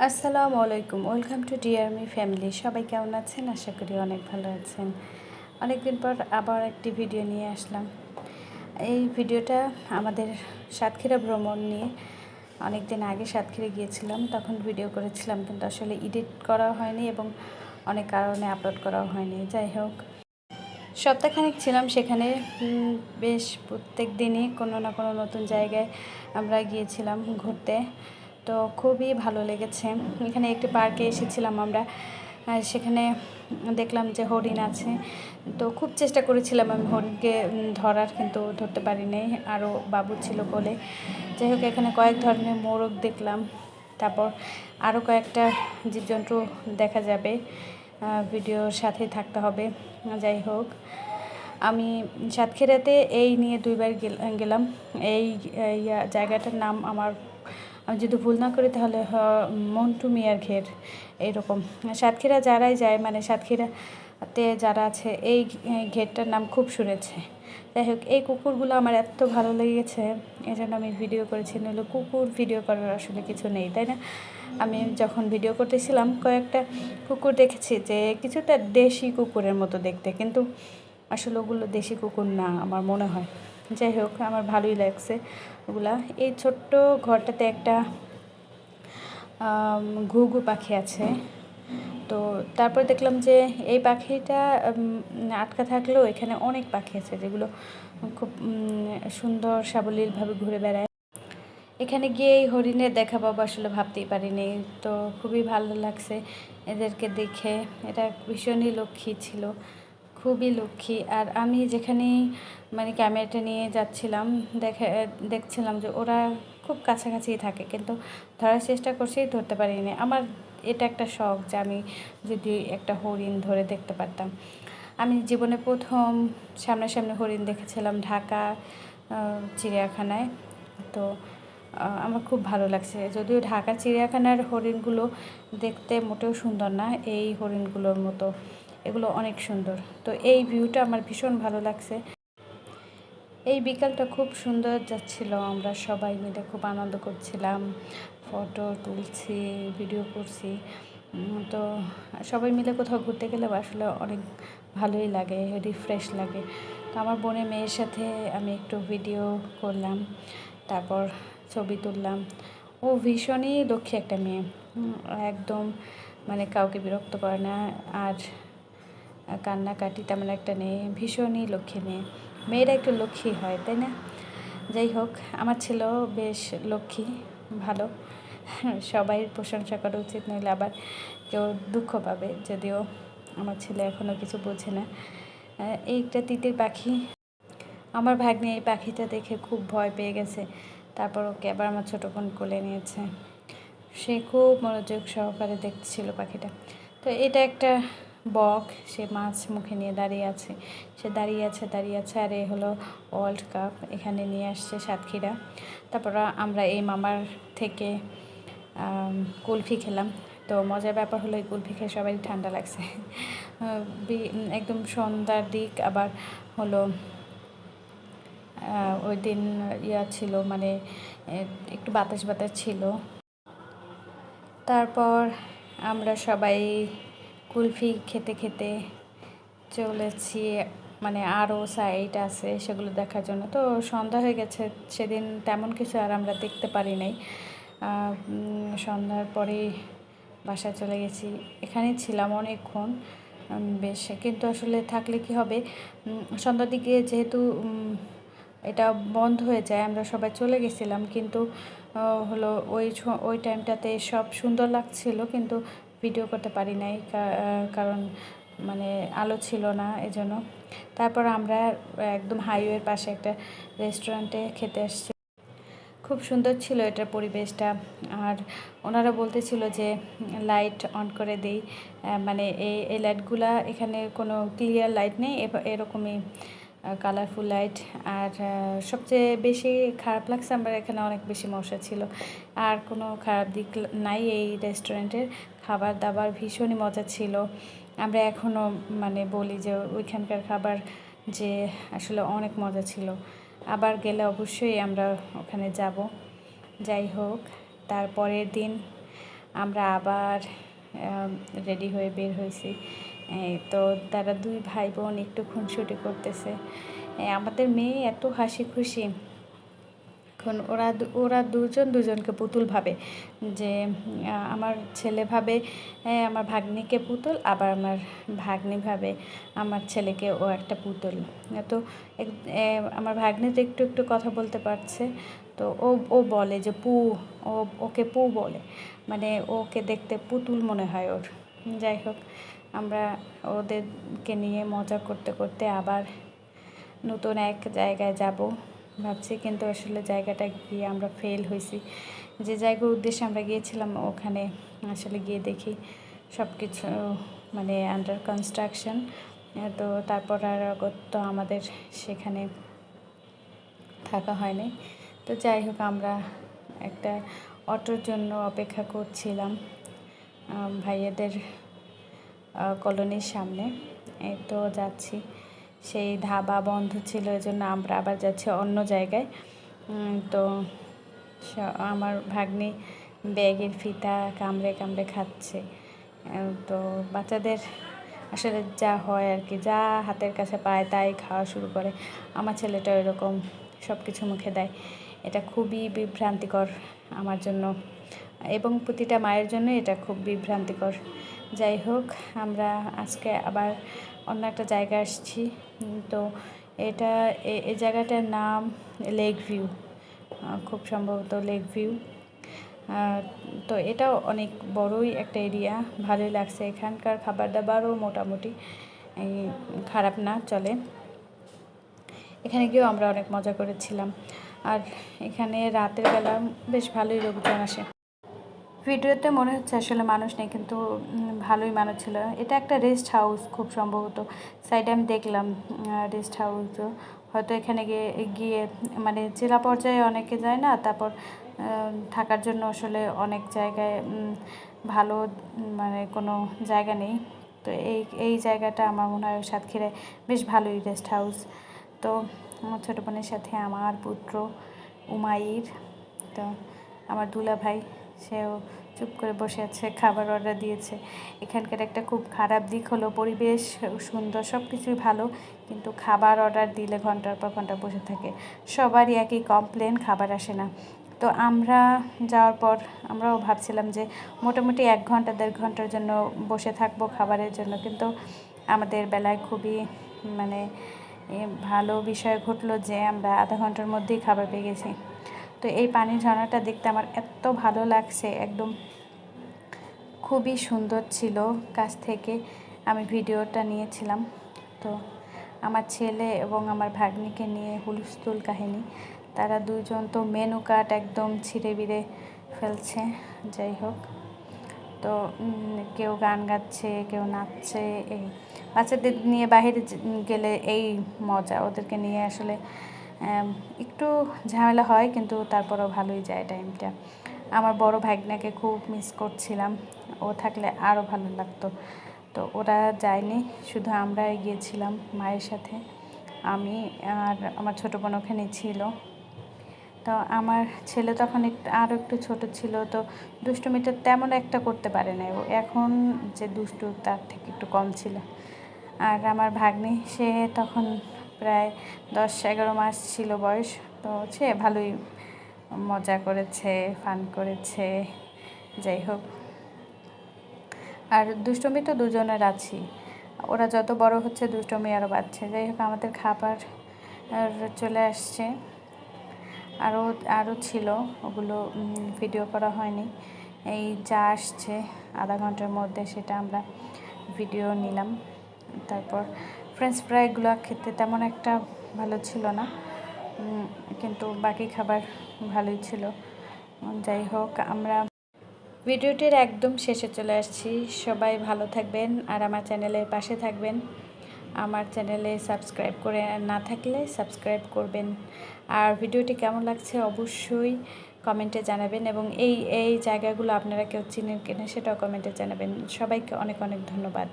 আসসালামু আলাইকুম, welcome to dear me family. সবাই কেমন আছেন? আশা করি অনেক ভালো আছেন। অনেকদিন পর আবার একটি ভিডিও নিয়ে আসলাম। এই ভিডিওটা আমাদের সাতক্ষীরা ভ্রমণ নিয়ে। অনেক দিন আগে সাতক্ষীরা গিয়েছিলাম, তখন ভিডিও করেছিলাম, কিন্তু আসলে এডিট করা হয়নি এবং অনেক কারণে আপলোড করাও হয়নি। যাই হোক, সপ্তাহখানেক ছিলাম সেখানে। বেশ প্রত্যেক দিনই কোনো না কোনো নতুন জায়গায় আমরা গিয়েছিলাম ঘুরতে। তো খুবই ভালো লেগেছে। এখানে একটি পার্কে এসেছিলাম আমরা, সেখানে দেখলাম যে হরিণ আছে। তো খুব চেষ্টা করেছিলাম আমি হরিণকে ধরার, কিন্তু ধরতে পারি নাই, আরও বাবু ছিল বলে। যাই হোক, এখানে কয়েক ধরনের মোরগ দেখলাম। তারপর আরও কয়েকটা জীবজন্তু দেখা যাবে, ভিডিওর সাথে থাকতে হবে। যাই হোক, আমি সাতক্ষীরাতে এই নিয়ে 2বার গেলাম। এই জায়গাটার নাম আমি যদি ভুল না করি তাহলে মন্টু মিয়ার ঘের, এইরকম। সাতক্ষীরা যারাই যায়, মানে সাতক্ষীরাতে যারা আছে, এই ঘেরটার নাম খুব শুনেছে। যাই হোক, এই কুকুরগুলো আমার এত ভালো লেগেছে, এই জন্য আমি ভিডিও করেছি। নইলে কুকুর ভিডিও করার আসলে কিছু নেই, তাই না? আমি যখন ভিডিও করতেছিলাম কয়েকটা কুকুর দেখেছি যে কিছুটা দেশি কুকুরের মতো দেখতে, কিন্তু আসলে ওগুলো দেশি কুকুর না আমার মনে হয়। যাই হোক, আমার ভালোই লাগছে ওগুলা। এই ছোট্ট ঘরটাতে একটা ঘুঘু পাখি আছে। তো তারপর দেখলাম যে এই পাখিটা আটকা থাকলেও এখানে অনেক পাখি আছে যেগুলো খুব সুন্দর সাবলীলভাবে ঘুরে বেড়ায়। এখানে গিয়ে এই হরিণের দেখা পাবো আসলে ভাবতেই পারিনি। তো খুবই ভালো লাগছে এদেরকে দেখে। এটা ভীষণই লক্ষ্মী ছিল, খুবই লক্ষ্মী। আর আমি যেখানেই মানে ক্যামেরাটা নিয়ে যাচ্ছিলাম, দেখছিলাম যে ওরা খুব কাছাকাছি থাকে, কিন্তু ধরার চেষ্টা করছি, ধরতে পারিনি। আমার এটা একটা শখ যে আমি যদি একটা হরিণ ধরে দেখতে পারতাম। আমি জীবনে প্রথম সামনাসামনি হরিণ দেখেছিলাম ঢাকা চিড়িয়াখানায়। তো আমার খুব ভালো লাগছে। যদিও ঢাকা চিড়িয়াখানার হরিণগুলো দেখতে মোটেও সুন্দর না এই হরিণগুলোর মতো, এগুলো অনেক সুন্দর। তো এই ভিউটা আমার ভীষণ ভালো লাগছে। এই বিকালটা খুব সুন্দর যাচ্ছিল, আমরা সবাই মিলে খুব আনন্দ করছিলাম, ফটো তুলছি, ভিডিও করছি। তো সবাই মিলে কোথাও ঘুরতে গেলে আসলে অনেক ভালোই লাগে, রিফ্রেশ লাগে। তো আমার বোনের মেয়ের সাথে আমি একটু ভিডিও করলাম, তারপর ছবি তুললাম। ও ভীষণই লক্ষ্মী একটা মেয়ে, একদম মানে কাউকে বিরক্ত করে না, আর কান্নাকাটি তেমন একটা নেই। ভীষণই লক্ষ্মী মেয়ে। মেয়েরা একটু লক্ষ্মী হয়, তাই না? যাই হোক, আমার ছেলেও বেশ লক্ষ্মী, ভালো। সবাই প্রশংসা করা উচিত, নইলে আবার কেউ দুঃখ পাবে। যদিও আমার ছেলে এখনও কিছু বোঝে না। এইটা তিতির পাখি। আমার ভাগ্নে এই পাখিটা দেখে খুব ভয় পেয়ে গেছে, তারপর ওকে আবার আমার ছোটো বোন কোলে নিয়েছে। সে খুব মনোযোগ সহকারে দেখছিল পাখিটা। তো এটা একটা বক, সে মাছ মুখে নিয়ে দাঁড়িয়ে আছে। সে দাঁড়িয়ে আছে। আর এ হলো ওয়ার্ল্ড কাপ, এখানে নিয়ে আসছে সাতক্ষীরা। তারপর আমরা এই মামার থেকে কুলফি খেলাম। তো মজার ব্যাপার হলো এই কুলফি খেয়ে সবাই ঠান্ডা লাগছে। একদম সন্ধ্যার দিক, আবার হলো ওই দিন ছিল, মানে একটু বাতাস বাতাস ছিল। তারপর আমরা সবাই কুলফি খেতে খেতে চলেছি, মানে আরও সাইড আছে সেগুলো দেখার জন্য। তো সন্ধ্যা হয়ে গেছে, সেদিন তেমন কিছু আর আমরা দেখতে পারি নাই। সন্ধ্যার পরেই বাসায় চলে গেছি। এখানেই ছিলাম অনেকক্ষণ বেশ, কিন্তু আসলে থাকলে কি হবে, সন্ধ্যার দিকে যেহেতু এটা বন্ধ হয়ে যায়, আমরা সবাই চলে গেছিলাম, কিন্তু হলো ওই টাইমটাতে সব সুন্দর লাগছিল, কিন্তু ভিডিও করতে পারি নাই, কারণ মানে আলো ছিল না, এজন্য। তারপর আমরা একদম হাইওয়ের পাশে একটা রেস্টুরেন্টে খেতে আসছি। খুব সুন্দর ছিল এটার পরিবেশটা। আর ওনারা বলতেছিল যে লাইট অন করে দেই, মানে এই লাইটগুলা, এখানে কোনো ক্লিয়ার লাইট নেই, এরকমই কালারফুল লাইট। আর সবচেয়ে বেশি খারাপ লাগছে, আমার এখানে অনেক বেশি মশা ছিল। আর কোনো খারাপ দিক নাই এই রেস্টুরেন্টের, খাবার দাবার ভীষণই মজা ছিল। আমরা এখনও মানে বলি যে ওইখানকার খাবার যে আসলে অনেক মজা ছিল, আবার গেলে অবশ্যই আমরা ওখানে যাব। যাই হোক, তারপরের দিন আমরা আবার রেডি হয়ে বের হয়েছি। তো তারা দুই ভাই বোন একটু খুনসুটি করতেছে। আমাদের মেয়ে এত হাসি খুশি, এখন ওরা দুজন দুজনকে পুতুল ভাবে, যে আমার ছেলে ভাবে আমার ভাগ্নিকে পুতুল, আবার আমার ভাগ্নি ভাবে আমার ছেলেকে ও একটা পুতুল। তো আমার ভাগ্নি তো একটু একটু কথা বলতে পারছে, তো ও বলে যে পু, ওকে পু বলে, মানে ওকে দেখতে পুতুল মনে হয় ওর। যাই হোক, আমরা ওদেরকে নিয়ে মজা করতে করতে আবার নতুন এক জায়গায় যাব ভাবছি, কিন্তু আসলে জায়গাটা গিয়ে আমরা ফেল হয়েছি। যে জায়গার উদ্দেশ্যে আমরা গিয়েছিলাম ওখানে আসলে গিয়ে দেখি সব কিছু মানে আন্ডার কনস্ট্রাকশন। তো তারপর আর তো আমাদের সেখানে থাকা হয়নি। তো যাই হোক, আমরা একটা অটোর জন্য অপেক্ষা করছিলাম ভাইয়াদের কলোনির সামনে। এই তো যাচ্ছি, সেই ধাবা বন্ধ ছিল, এই জন্য আমরা আবার যাচ্ছি অন্য জায়গায়। তো আমার ভাগ্নি ব্যাগের ফিতা কামড়ে কামড়ে খাচ্ছে। তো বাচ্চাদের আসলে যা হয় আর কি, যা হাতের কাছে পায় তাই খাওয়া শুরু করে। আমার ছেলেটা এরকম সব কিছু মুখে দেয়। এটা খুবই বিভ্রান্তিকর আমার জন্য, এবং প্রতিটা মায়ের জন্য এটা খুব বিভ্রান্তিকর। যাই হোক, আমরা আজকে আবার অন্য একটা জায়গায় আসছি। তো এটা এই জায়গাটার নাম লেক ভিউ, খুব সম্ভবত লেক ভিউ। তো এটাও অনেক বড়ই একটা এরিয়া, ভালোই লাগছে। এখানকার খাবার দাবারও মোটামুটি খারাপ না, চলে। এখানে গিয়েও আমরা অনেক মজা করেছিলাম। আর এখানে রাতের বেলা বেশ ভালোই লোকজন আসে। ভিডিওতে মনে হচ্ছে আসলে মানুষ নেই, কিন্তু ভালোই মানুষ ছিল। এটা একটা রেস্ট হাউস খুব সম্ভবত, সাইডে আমি দেখলাম রেস্ট হাউসও হয়তো। এখানে গিয়ে মানে জেলা পর্যায়ে অনেকে যায় না, তারপর থাকার জন্য আসলে অনেক জায়গায় ভালো মানে কোনো জায়গা নেই। তো এই জায়গাটা আমার মনে হয় সাতক্ষীরায় বেশ ভালোই রেস্ট হাউস। তো আমার ছোটো বোনের সাথে আমার পুত্র উমাইর, তো আমার দুলা ভাই, সেও চুপ করে বসে আছে, খাবার অর্ডার দিয়েছে। এখানকার একটা খুব খারাপ দিক হলো পরিবেশ সুন্দর, সব কিছুই ভালো, কিন্তু খাবার অর্ডার দিলে ঘন্টার পর ঘন্টা বসে থাকে। সবারই একই কমপ্লেন, খাবার আসে না। তো আমরা যাওয়ার পর আমরাও ভাবছিলাম যে মোটামুটি 1 ঘন্টা 1.5 ঘন্টার জন্য বসে থাকবো খাবারের জন্য, কিন্তু আমাদের বেলায় খুবই মানে ভালো বিষয় ঘটলো যে আমরা আধা ঘন্টার মধ্যেই খাবার পেয়ে গেছি। তো এই পানির ঝর্ণাটা দেখতে আমার এত ভালো লাগছে, একদম খুবই সুন্দর ছিল। কাছ থেকে আমি ভিডিওটা নিয়েছিলাম। তো আমার ছেলে এবং আমার ভাগ্নিকে নিয়ে হুলস্থুল কাহিনী, তারা দুজন তো মেনু কার্ড একদম ছিঁড়ে বিড়ে ফেলছে। যাই হোক, তো কেউ গান গাচ্ছে, কেউ নাচছে। এই বাচ্চাদের নিয়ে বাইরে গেলে এই মজা, ওদেরকে নিয়ে আসলে একটু ঝামেলা হয়, কিন্তু তারপরেও ভালোই যায় টাইমটা। আমার বড় ভাগ্নাকে খুব মিস করছিলাম, ও থাকলে আরও ভালো লাগতো। তো ওরা যায়নি, শুধু আমরাই গিয়েছিলাম মায়ের সাথে, আমি আর আমার ছোটো বোন ওখানে ছিল। তো আমার ছেলে তখন আরও একটু ছোট ছিল, তো দুষ্টুমিটা তেমন একটা করতে পারে না। ও এখন যে দুষ্টু তার থেকে একটু কম ছিল। আর আমার ভাগ্নি, সে তখন প্রায় 10-11 মাস ছিল বয়স, তো সে ভালোই মজা করেছে, ফান করেছে। যাই হোক, আর দুষ্টুমি তো দুজনের আছেই, ওরা যত বড় হচ্ছে দুষ্টুমি আরও বাড়ছে। যাই হোক, আমাদের খাবার চলে আসছে, আরও ছিল, ওগুলো ভিডিও করা হয়নি। এই যা আসছে আধা ঘন্টার মধ্যে, সেটা আমরা ভিডিও নিলাম। তারপর ফ্রেঞ্চ ফ্রাইগুলো খেতে তেমন একটা ভালো ছিল না, কিন্তু বাকি খাবার ভালোই ছিল। যাই হোক, আমরা ভিডিওটির একদম শেষে চলে আসছি। সবাই ভালো থাকবেন আর আমার চ্যানেলের পাশে থাকবেন। আমার চ্যানেলে সাবস্ক্রাইব করে না থাকলে সাবস্ক্রাইব করবেন। আর ভিডিওটি কেমন লাগছে অবশ্যই কমেন্টে জানাবেন, এবং এই জায়গাগুলো আপনারা কেউ চিনেন কিনা সেটাও কমেন্টে জানাবেন। সবাইকে অনেক অনেক ধন্যবাদ।